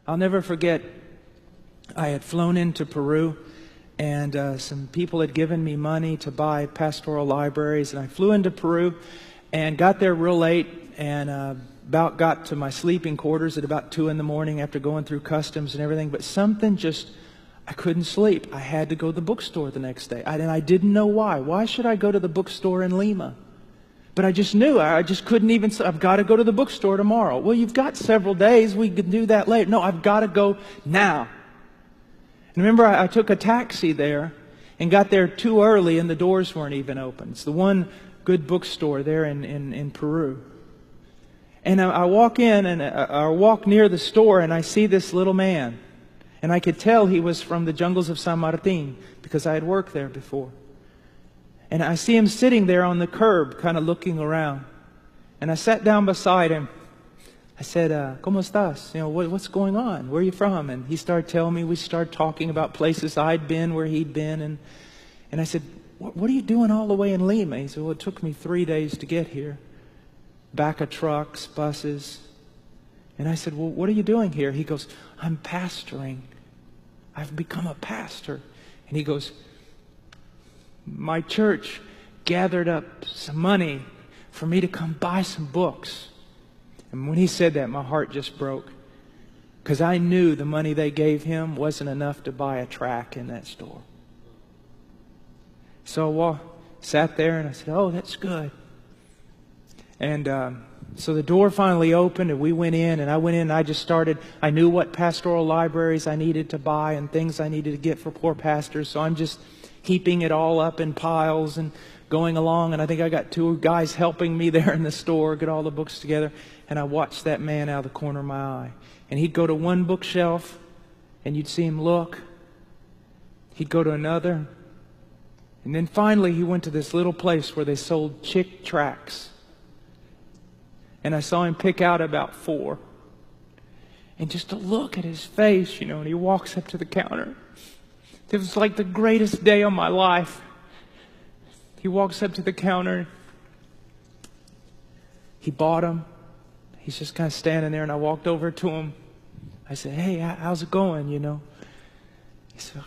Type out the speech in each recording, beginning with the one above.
I'll never forget, I had flown into Peru, and some people had given me money to buy pastoral libraries, and I flew into Peru and got there real late, and about got to my sleeping quarters at about 2 in the morning after going through customs and everything, but something just, I couldn't sleep. I had to go to the bookstore the next day, and I didn't know why. Why should I go to the bookstore in Lima? But I just knew, I just couldn't even, I've got to go to the bookstore tomorrow. Well, you've got several days, we can do that later. No, I've got to go now. And remember, I took a taxi there and got there too early, and the doors weren't even open. It's the one good bookstore there in Peru. And I walk in, and I walk near the store, and I see this little man. And I could tell he was from the jungles of San Martin because I had worked there before. And I see him sitting there on the curb, kind of looking around. And I sat down beside him. I said, ¿Cómo estás? You know, what's going on? Where are you from? And he started telling me. We started talking about places I'd been, where he'd been. And I said, what are you doing all the way in Lima? He said, well, it took me 3 days to get here. Back of trucks, buses. And I said, well, what are you doing here? He goes, I'm pastoring. I've become a pastor. And he goes, my church gathered up some money for me to come buy some books. And when he said that, my heart just broke. Because I knew the money they gave him wasn't enough to buy a tract in that store. So I sat there and I said, oh, that's good. And so the door finally opened and we went in, and I went in and I just started. I knew what pastoral libraries I needed to buy and things I needed to get for poor pastors. So I'm just heaping it all up in piles and going along. And I think I got 2 guys helping me there in the store, get all the books together. And I watched that man out of the corner of my eye. And he'd go to one bookshelf and you'd see him look. He'd go to another. And then finally he went to this little place where they sold chick tracts. And I saw him pick out about 4. And just to look at his face, and he walks up to the counter. It was like the greatest day of my life. He walks up to the counter. He bought them. He's just kind of standing there, and I walked over to him. I said, hey, how's it going, He said,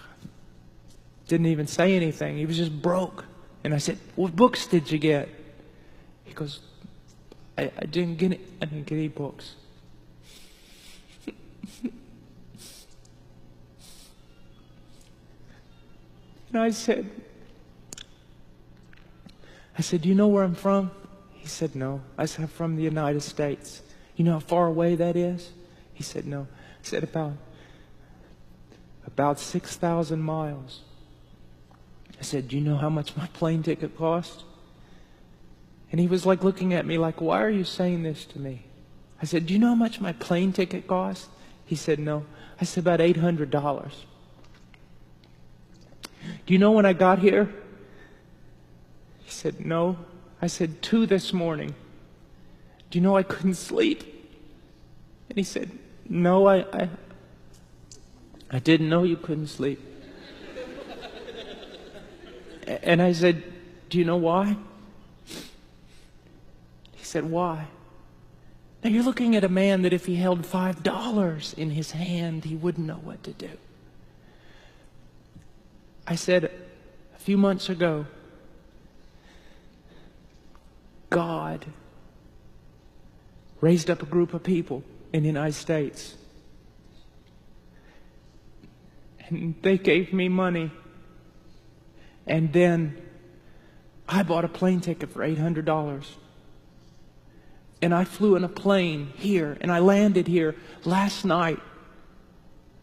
didn't even say anything. He was just broke. And I said, what books did you get? He goes, I didn't get any books. And I said, do you know where I'm from? He said, no. I said, I'm from the United States. You know how far away that is? He said, no. I said, about 6,000 miles. I said, do you know how much my plane ticket cost? And he was like looking at me like, why are you saying this to me? I said, do you know how much my plane ticket cost? He said, no. I said, about $800. Do you know when I got here? He said, no. I said, 2 this morning. Do you know I couldn't sleep? And he said, no, I didn't know you couldn't sleep. And I said, do you know why? He said, why? Now you're looking at a man that if he held $5 in his hand, he wouldn't know what to do. I said, a few months ago, God raised up a group of people in the United States. And they gave me money. And then I bought a plane ticket for $800. And I flew in a plane here, and I landed here last night,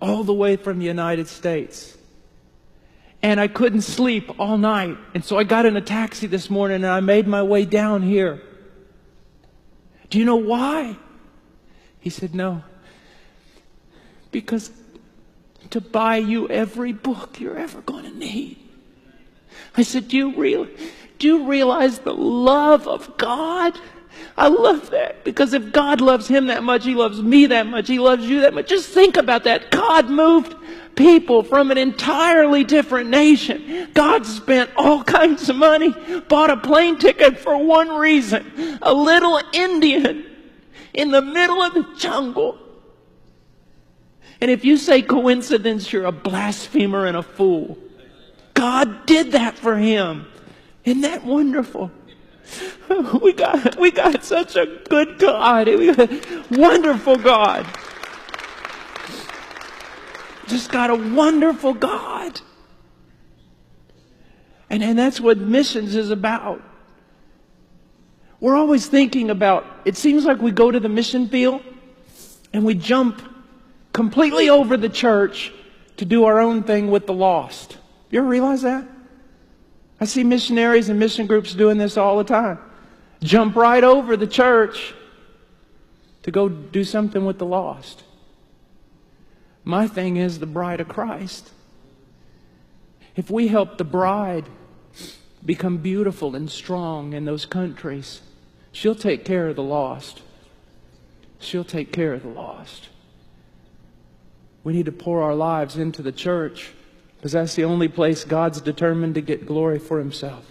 all the way from the United States. And I couldn't sleep all night. And so I got in a taxi this morning and I made my way down here. Do you know why? He said, no. Because to buy you every book you're ever going to need. I said, do you realize the love of God? I love that. Because if God loves him that much, he loves me that much, he loves you that much. Just think about that. God moved people from an entirely different nation. God spent all kinds of money, bought a plane ticket for one reason. A little Indian in the middle of the jungle. And if you say coincidence, you're a blasphemer and a fool. God did that for him. Isn't that wonderful? We got such a good God. We got a wonderful God. Just got a wonderful God. And that's what missions is about. We're always thinking about, it seems like we go to the mission field and we jump completely over the church to do our own thing with the lost. You ever realize that? I see missionaries and mission groups doing this all the time. Jump right over the church to go do something with the lost. My thing is the bride of Christ. If we help the bride become beautiful and strong in those countries, she'll take care of the lost. She'll take care of the lost. We need to pour our lives into the church because that's the only place God's determined to get glory for himself.